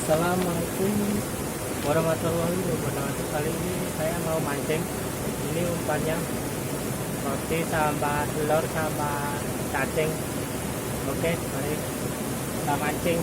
Assalamualaikum warahmatullahi wabarakatuh. Kali ini saya mau mancing. Ini umpannya roti sama telur sama cacing. Oke, mari kita mancing.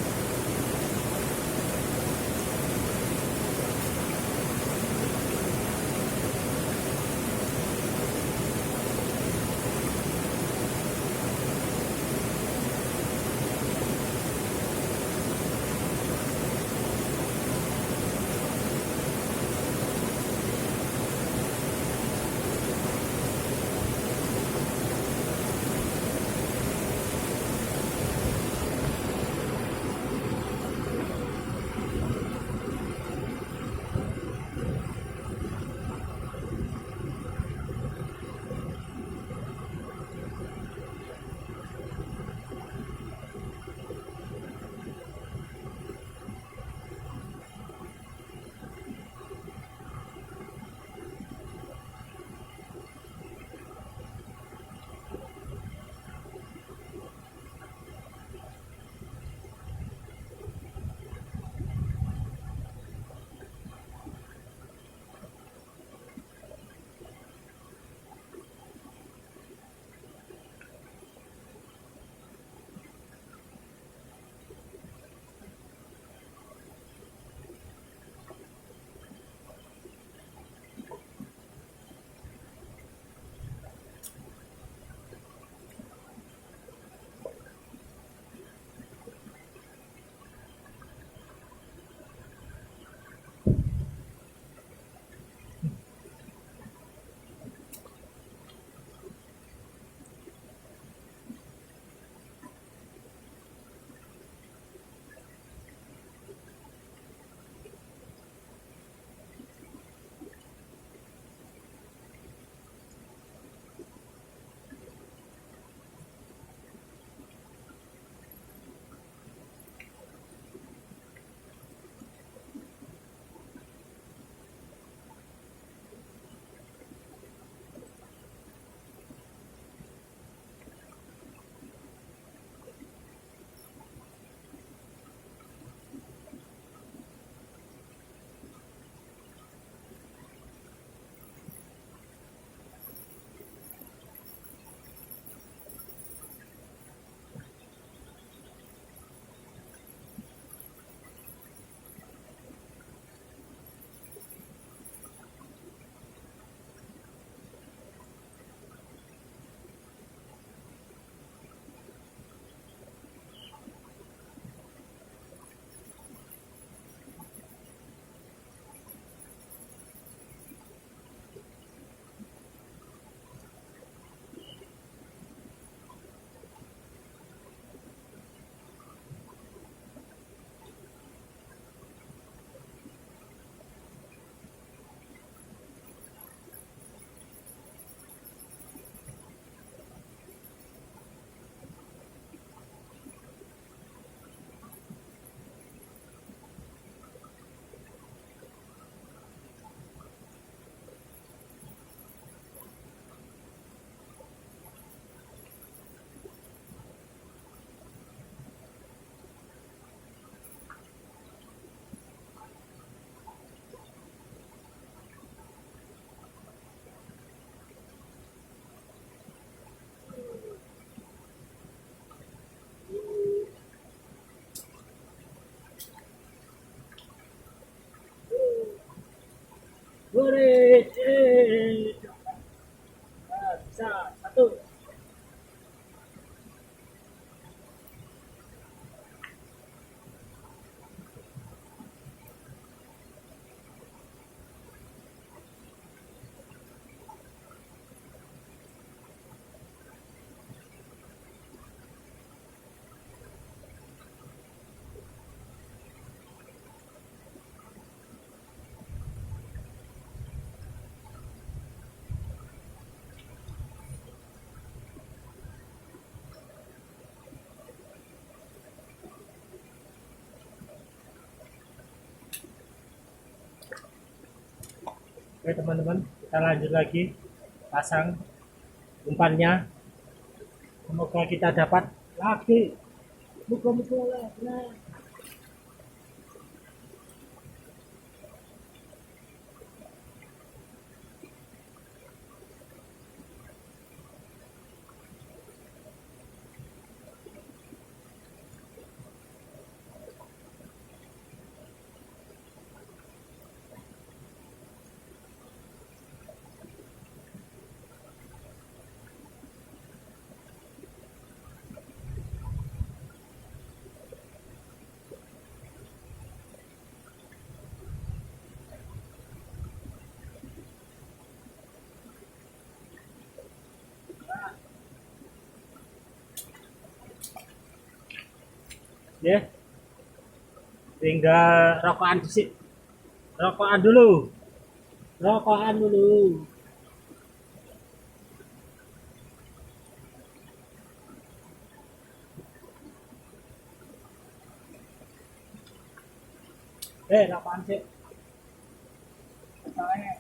Boleh, bisa satu. Oke teman-teman, kita lanjut lagi pasang umpannya. Semoga kita dapat lagi. Muka-muka lah. Nah. Ya. Tinggal rokokan sih. Rokokan dulu. Rokokan dulu. Rokokan sih. Soalnya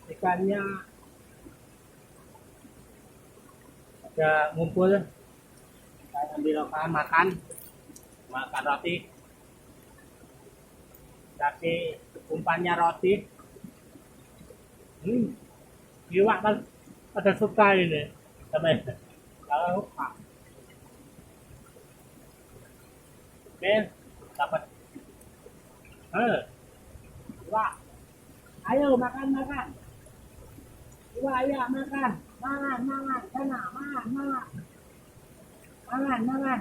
ikannya udah ngumpul. Kita ambil rokokan makan. Makan roti. Tapi umpannya roti. Iwak kan pada suka ini. Sampai kalau suka. Oke, dapat. Iwak. Ayo makan makan. Iwak ayo makan. Makan makan sana makan makan. Makan makan.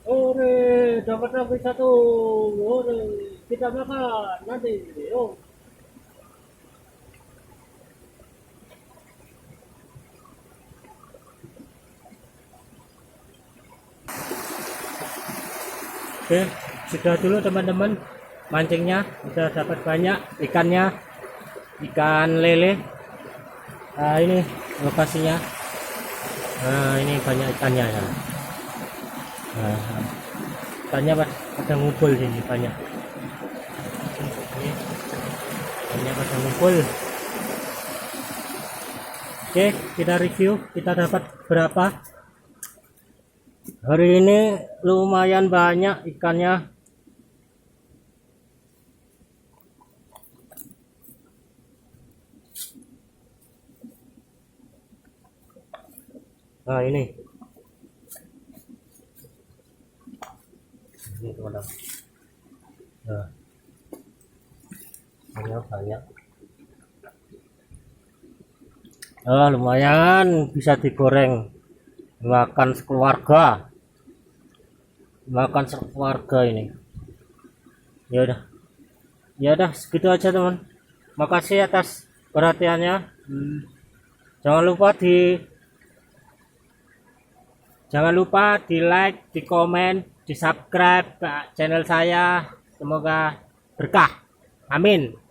Ore, dapat lagi satu. Ore, kita makan nanti. Yuk. Oke, sudah dulu teman-teman mancingnya, sudah dapat banyak ikannya, ikan lele. Nah, ini lokasinya. Nah, ini banyak ikannya ya. Nah, ikannya pada ngumpul sini banyak. Ini ikannya pada ngumpul. Oke, kita review, kita dapat berapa. Hari ini lumayan banyak ikannya. Nah, ini teman-teman. Nah, banyak. Lumayan bisa digoreng, makan sekeluarga ini. Ya udah segitu aja teman, makasih atas perhatiannya. Jangan lupa di like, di komen, di subscribe ke channel saya. Semoga berkah, amin.